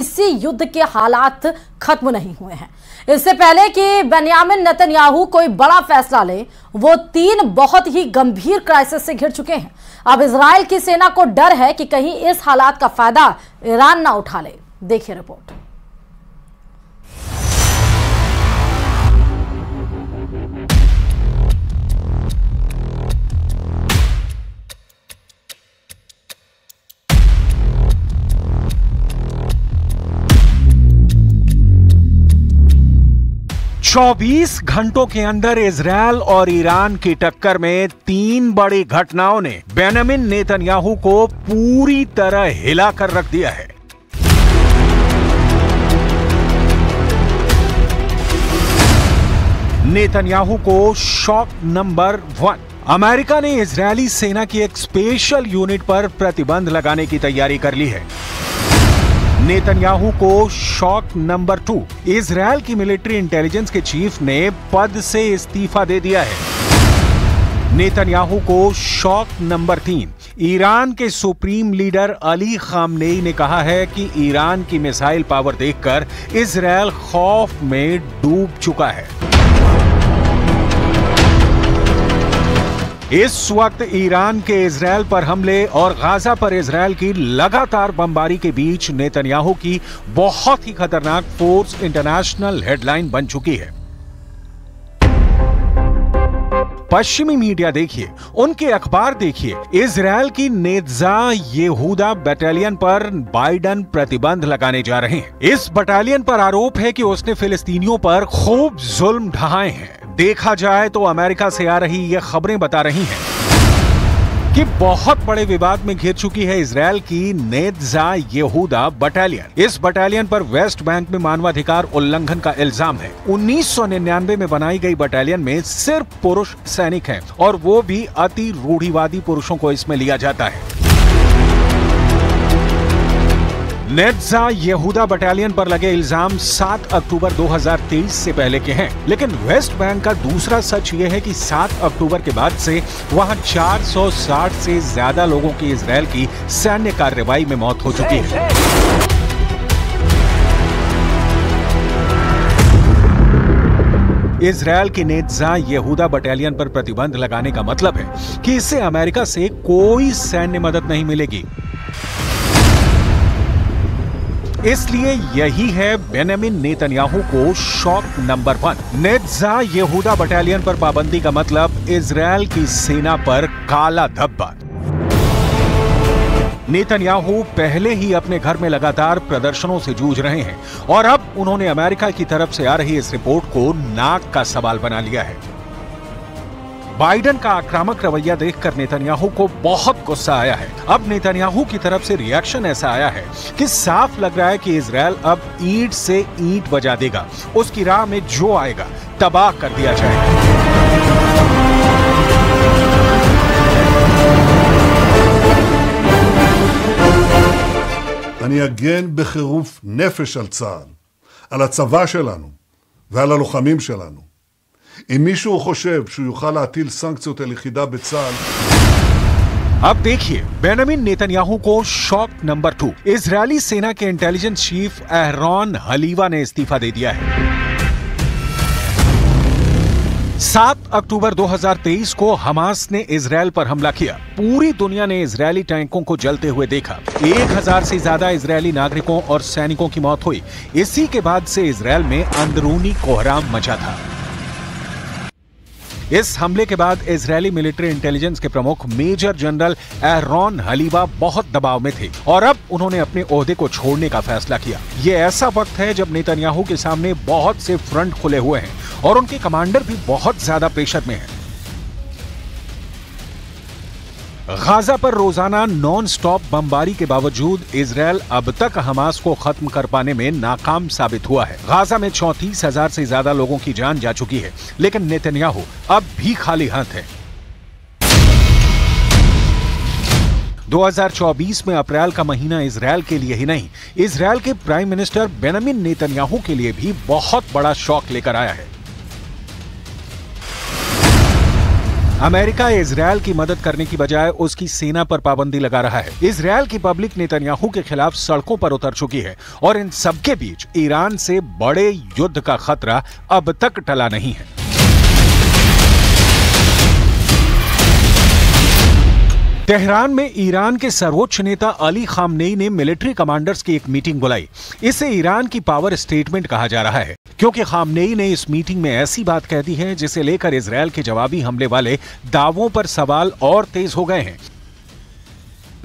इसी युद्ध के हालात खत्म नहीं हुए हैं। इससे पहले कि बेन्यामिन नेतन्याहू कोई बड़ा फैसला ले, वो 3 बहुत ही गंभीर क्राइसिस से घिर चुके हैं। अब इजराइल की सेना को डर है कि कहीं इस हालात का फायदा ईरान ना उठा ले। देखिए रिपोर्ट। चौबीस घंटों के अंदर इजरायल और ईरान की टक्कर में 3 बड़ी घटनाओं ने बेन्यामिन नेतन्याहू को पूरी तरह हिलाकर रख दिया है। नेतन्याहू को शॉक नंबर 1। अमेरिका ने इजरायली सेना की एक स्पेशल यूनिट पर प्रतिबंध लगाने की तैयारी कर ली है। नेतन्याहू को शॉक नंबर 2। इजरायल की मिलिट्री इंटेलिजेंस के चीफ ने पद से इस्तीफा दे दिया है। नेतन्याहू को शॉक नंबर 3। ईरान के सुप्रीम लीडर अली खामनेई ने कहा है कि ईरान की मिसाइल पावर देखकर इजरायल खौफ में डूब चुका है। इस वक्त ईरान के इजरायल पर हमले और गाजा पर इजरायल की लगातार बमबारी के बीच नेतन्याहू की बहुत ही खतरनाक फोर्स इंटरनेशनल हेडलाइन बन चुकी है। पश्चिमी मीडिया देखिए, उनके अखबार देखिए, इजरायल की नेत्जा यहूदा बटालियन पर बाइडन प्रतिबंध लगाने जा रहे हैं। इस बटालियन पर आरोप है कि उसने फिलिस्तीनियों पर खूब जुल्म ढाए हैं। देखा जाए तो अमेरिका से आ रही ये खबरें बता रही हैं कि बहुत बड़े विवाद में घिर चुकी है इजरायल की नेत्जा यहूदा बटालियन। इस बटालियन पर वेस्ट बैंक में मानवाधिकार उल्लंघन का इल्जाम है। 1999 में बनाई गई बटालियन में सिर्फ पुरुष सैनिक हैं और वो भी अति रूढ़िवादी पुरुषों को इसमें लिया जाता है। नेत्जा यहूदा बटालियन पर लगे इल्जाम 7 अक्टूबर 2023 से पहले के हैं, लेकिन वेस्ट बैंक का दूसरा सच यह है कि 7 अक्टूबर के बाद से वहां 460 से ज्यादा लोगों की इजरायल की सैन्य कार्रवाई में मौत हो चुकी है। इजरायल की नेत्जा यहूदा बटालियन पर प्रतिबंध लगाने का मतलब है कि इससे अमेरिका से कोई सैन्य मदद नहीं मिलेगी। इसलिए यही है बेन्यामिन नेतन्याहू को शॉक नंबर 1। नेत्जा यहूदा बटालियन पर पाबंदी का मतलब इजरायल की सेना पर काला धब्बा। नेतन्याहू पहले ही अपने घर में लगातार प्रदर्शनों से जूझ रहे हैं और अब उन्होंने अमेरिका की तरफ से आ रही इस रिपोर्ट को नाक का सवाल बना लिया है। बाइडन का आक्रामक रवैया देखकर नेतन्याहू को बहुत गुस्सा आया है। अब नेतन्याहू की तरफ से रिएक्शन ऐसा आया है कि साफ लग रहा है कि इजरायल अब ईंट से ईंट बजा देगा। उसकी राह में जो आएगा तबाह कर दिया जाएगा। אני אגן בחירוף נפש על צה"ל, על הצבא שלנו ועל הלוחמים שלנו. אם מישהו חושב שהוא יוכל להטיל סנקציות על יחידה בצה"ל, अब देखिए, बेन्यामिन नेतन्याहू को शॉक नंबर 2। इजरायली सेना के इंटेलिजेंस चीफ एहरॉन हलीवा ने इस्तीफा दे दिया है। 7 अक्टूबर 2023 को हमास ने इजरायल पर हमला किया। पूरी दुनिया ने इजरायली टैंकों को जलते हुए देखा। 1000 से ज्यादा इजरायली नागरिकों और सैनिकों की मौत हुई। इसी के बाद से इजरायल में अंदरूनी कोहराम मचा था। इस हमले के बाद इजरायली मिलिट्री इंटेलिजेंस के प्रमुख मेजर जनरल एहरॉन हलीवा बहुत दबाव में थे और अब उन्होंने अपने ओहदे को छोड़ने का फैसला किया। ये ऐसा वक्त है जब नेतन्याहू के सामने बहुत से फ्रंट खुले हुए हैं और उनके कमांडर भी बहुत ज्यादा प्रेशर में हैं। गाजा पर रोजाना नॉन स्टॉप बमबारी के बावजूद इजरायल अब तक हमास को खत्म कर पाने में नाकाम साबित हुआ है। गाजा में 34,000 से ज्यादा लोगों की जान जा चुकी है, लेकिन नेतन्याहू अब भी खाली हाथ है। 2024 में अप्रैल का महीना इजरायल के लिए ही नहीं, इजरायल के प्राइम मिनिस्टर बेन्यामिन नेतन्याहू के लिए भी बहुत बड़ा शॉक लेकर आया है। अमेरिका इजरायल की मदद करने की बजाय उसकी सेना पर पाबंदी लगा रहा है। इजरायल की पब्लिक नेतन्याहू के खिलाफ सड़कों पर उतर चुकी है और इन सबके बीच ईरान से बड़े युद्ध का खतरा अब तक टला नहीं है। तेहरान में ईरान के सर्वोच्च नेता अली खामनेई ने मिलिट्री कमांडर्स की एक मीटिंग बुलाई। इसे ईरान की पावर स्टेटमेंट कहा जा रहा है, क्योंकि खामनेई ने इस मीटिंग में ऐसी बात कह दी है जिसे लेकर इजरायल के जवाबी हमले वाले दावों पर सवाल और तेज हो गए हैं।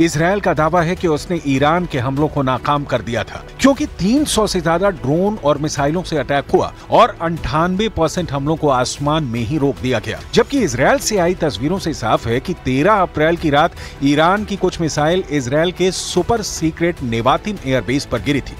इजरायल का दावा है कि उसने ईरान के हमलों को नाकाम कर दिया था, क्योंकि 300 से ज्यादा ड्रोन और मिसाइलों से अटैक हुआ और 98% हमलों को आसमान में ही रोक दिया गया। जबकि इजरायल से आई तस्वीरों से साफ है कि 13 अप्रैल की रात ईरान की कुछ मिसाइल इजरायल के सुपर सीक्रेट नेवातिम एयरबेस पर गिरी थी।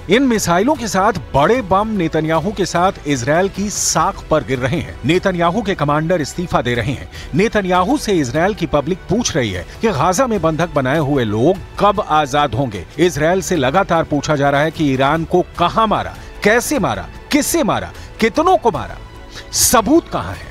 इन मिसाइलों के साथ बड़े बम नेतन्याहू के साथ इजरायल की साख पर गिर रहे हैं। नेतन्याहू के कमांडर इस्तीफा दे रहे हैं। नेतन्याहू से इजरायल की पब्लिक पूछ रही है कि गाजा में बंधक बनाए हुए लोग कब आजाद होंगे। इजरायल से लगातार पूछा जा रहा है कि ईरान को कहां मारा, कैसे मारा, किससे मारा, कितनों को मारा, सबूत कहां है।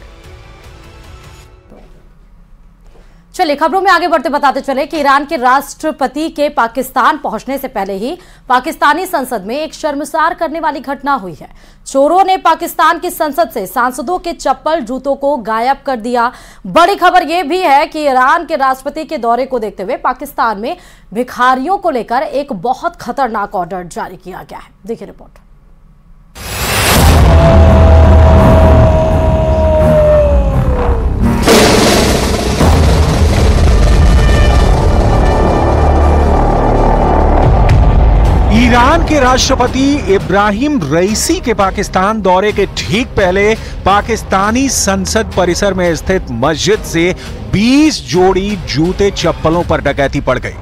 चलिए खबरों में आगे बढ़ते बताते चले कि ईरान के राष्ट्रपति के पाकिस्तान पहुंचने से पहले ही पाकिस्तानी संसद में एक शर्मसार करने वाली घटना हुई है। चोरों ने पाकिस्तान की संसद से सांसदों के चप्पल जूतों को गायब कर दिया। बड़ी खबर यह भी है कि ईरान के राष्ट्रपति के दौरे को देखते हुए पाकिस्तान में भिखारियों को लेकर एक बहुत खतरनाक ऑर्डर जारी किया गया है। देखिए रिपोर्ट। ईरान के राष्ट्रपति इब्राहिम रईसी के पाकिस्तान दौरे के ठीक पहले पाकिस्तानी संसद परिसर में स्थित मस्जिद से 20 जोड़ी जूते चप्पलों पर डकैती पड़ गई।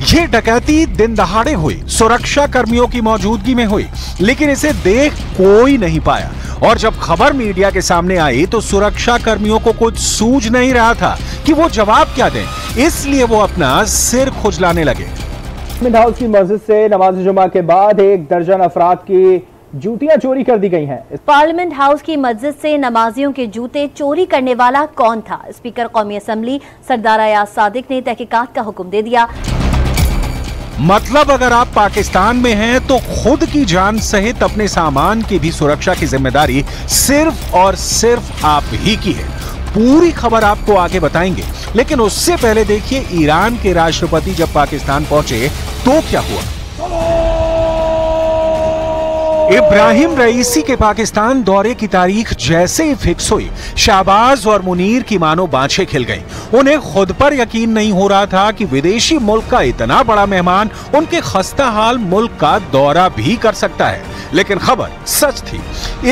ये डकैती दिन दहाड़े हुई, सुरक्षा कर्मियों की मौजूदगी में हुई, लेकिन इसे देख कोई नहीं पाया और जब खबर मीडिया के सामने आई तो सुरक्षा कर्मियों को कुछ सूझ नहीं रहा था कि वो जवाब क्या दें, इसलिए वो अपना सिर खुजलाने लगे। पार्लियामेंट हाउस की मस्जिद से नमाज जुमा के बाद 1 दर्जन अफराद की जूतियां चोरी कर दी गई हैं। पार्लियामेंट हाउस की मस्जिद से नमाजियों के जूते चोरी करने वाला कौन था? स्पीकर कौमी असम्बली सरदार अयाज सादिक ने तहकीकात का हुक्म दे दिया। मतलब अगर आप पाकिस्तान में हैं तो खुद की जान सहित अपने सामान की भी सुरक्षा की जिम्मेदारी सिर्फ और सिर्फ आप ही की है। पूरी खबर आपको आगे बताएंगे, लेकिन उससे पहले देखिए ईरान के राष्ट्रपति जब पाकिस्तान पहुंचे तो क्या हुआ। इब्राहिम रईसी के पाकिस्तान दौरे की तारीख जैसे ही फिक्स हुई, शाहबाज और मुनीर की मानो बाँछें खिल गईं। उन्हें खुद पर यकीन नहीं हो रहा था कि विदेशी मुल्क का इतना बड़ा मेहमान उनके खस्ता हाल मुल्क का दौरा भी कर सकता है। लेकिन खबर सच थी,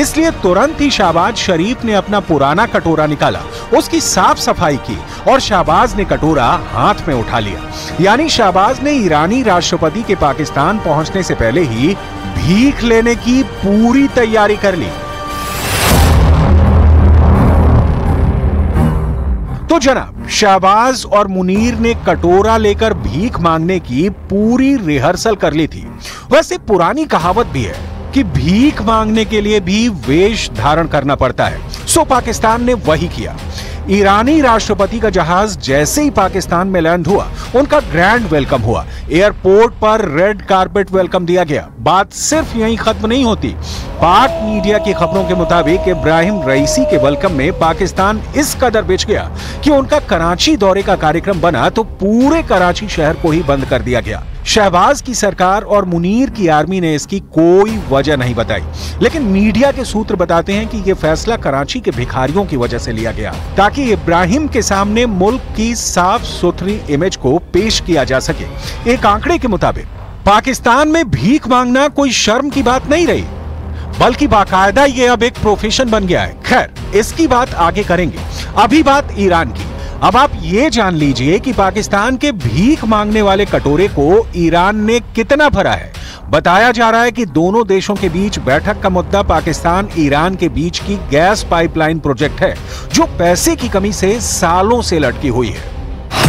इसलिए तुरंत ही शाहबाज शरीफ ने अपना पुराना कटोरा निकाला, उसकी साफ सफाई की और शाहबाज ने कटोरा हाथ में उठा लिया। यानी शाहबाज ने ईरानी राष्ट्रपति के पाकिस्तान पहुंचने से पहले ही भीख लेने की पूरी तैयारी कर ली। तो जनाब, शाहबाज और मुनीर ने कटोरा लेकर भीख मांगने की पूरी रिहर्सल कर ली थी। वैसे पुरानी कहावत भी है कि भीख मांगने के लिए भी वेश धारण करना पड़ता है। सो पाकिस्तान ने वही किया। ईरानी राष्ट्रपति का जहाज जैसे ही पाकिस्तान में लैंड हुआ, उनका ग्रैंड वेलकम हुआ। एयरपोर्ट पर रेड कारपेट वेलकम दिया गया। बात सिर्फ यहीं खत्म नहीं होती। पाक मीडिया की खबरों के मुताबिक इब्राहिम रईसी के वेलकम में पाकिस्तान इस कदर बिछ गया कि उनका कराची दौरे का कार्यक्रम बना तो पूरे कराची शहर को ही बंद कर दिया गया। शहबाज की सरकार और मुनीर की आर्मी ने इसकी कोई वजह नहीं बताई, लेकिन मीडिया के सूत्र बताते हैं कि यह फैसला कराची के भिखारियों की वजह से लिया गया, ताकि इब्राहिम के सामने मुल्क की साफ सुथरी इमेज को पेश किया जा सके। एक आंकड़े के मुताबिक पाकिस्तान में भीख मांगना कोई शर्म की बात नहीं रही, बल्कि बाकायदा ये अब एक प्रोफेशन बन गया है। खैर, इसकी बात आगे करेंगे। अभी बात ईरान की। अब आप ये जान लीजिए कि पाकिस्तान के भीख मांगने वाले कटोरे को ईरान ने कितना भरा है। बताया जा रहा है कि दोनों देशों के बीच बैठक का मुद्दा पाकिस्तान ईरान के बीच की गैस पाइपलाइन प्रोजेक्ट है, जो पैसे की कमी से सालों से लटकी हुई है।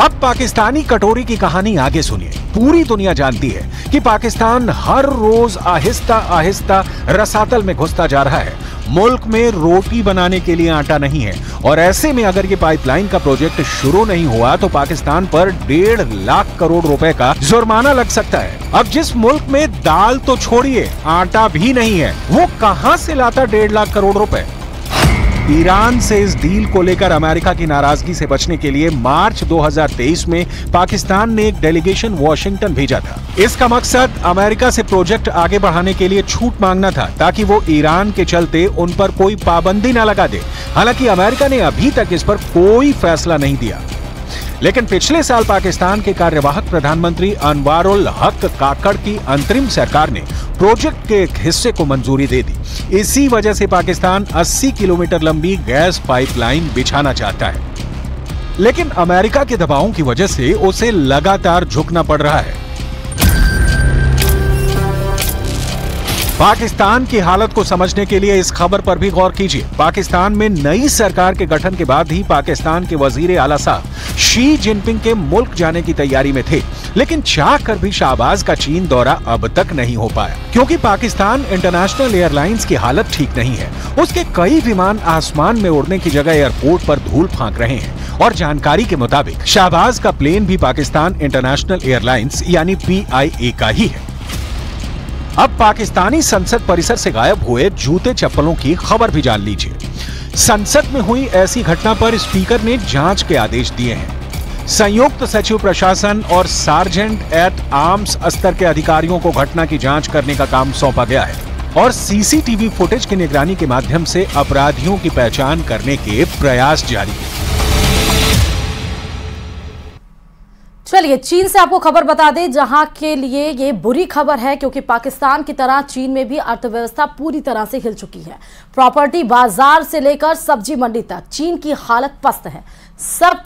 अब पाकिस्तानी कटोरी की कहानी आगे सुनिए। पूरी दुनिया जानती है कि पाकिस्तान हर रोज आहिस्ता आहिस्ता रसातल में घुसता जा रहा है। मुल्क में रोटी बनाने के लिए आटा नहीं है और ऐसे में अगर ये पाइपलाइन का प्रोजेक्ट शुरू नहीं हुआ तो पाकिस्तान पर 1.5 लाख करोड़ रुपए का जुर्माना लग सकता है। अब जिस मुल्क में दाल तो छोड़िए आटा भी नहीं है, वो कहां से लाता 1.5 लाख करोड़ रुपए? ईरान से इस डील को लेकर अमेरिका की नाराजगी से बचने के लिए मार्च 2023 में पाकिस्तान ने एक डेलीगेशन वॉशिंगटन भेजा था। इसका मकसद अमेरिका से प्रोजेक्ट आगे बढ़ाने के लिए छूट मांगना था, ताकि वो ईरान के चलते उन पर कोई पाबंदी न लगा दे। हालांकि अमेरिका ने अभी तक इस पर कोई फैसला नहीं दिया, लेकिन पिछले साल पाकिस्तान के कार्यवाहक प्रधानमंत्री अनवारुल हक काकड़ की अंतरिम सरकार ने प्रोजेक्ट के एक हिस्से को मंजूरी दे दी। इसी वजह से पाकिस्तान 80 किलोमीटर लंबी गैस पाइपलाइन बिछाना चाहता है, लेकिन अमेरिका के दबावों की वजह से उसे लगातार झुकना पड़ रहा है। पाकिस्तान की हालत को समझने के लिए इस खबर पर भी गौर कीजिए। पाकिस्तान में नई सरकार के गठन के बाद ही पाकिस्तान के वजीर आला साहब शी जिनपिंग के मुल्क जाने की तैयारी में थे, लेकिन चाह कर भी शाहबाज का चीन दौरा अब तक नहीं हो पाया, क्योंकि पाकिस्तान इंटरनेशनल एयरलाइंस की हालत ठीक नहीं है। उसके कई विमान आसमान में उड़ने की जगह एयरपोर्ट पर धूल फांक रहे हैं और जानकारी के मुताबिक शाहबाज का प्लेन भी पाकिस्तान इंटरनेशनल एयरलाइंस यानी PIA का ही है। अब पाकिस्तानी संसद परिसर से गायब हुए जूते चप्पलों की खबर भी जान लीजिए। संसद में हुई ऐसी घटना पर स्पीकर ने जांच के आदेश दिए हैं। संयुक्त सचिव प्रशासन और सार्जेंट एट आर्म्स स्तर के अधिकारियों को घटना की जांच करने का काम सौंपा गया है और CCTV फुटेज की निगरानी के माध्यम से अपराधियों की पहचान करने के प्रयास जारी है। चलिए चीन से आपको खबर बता दें, जहां के लिए ये बुरी खबर है, क्योंकि पाकिस्तान की तरह चीन में भी अर्थव्यवस्था पूरी तरह से हिल चुकी है। प्रॉपर्टी बाजार से लेकर सब्जी मंडी तक चीन की हालत पस्त है। सब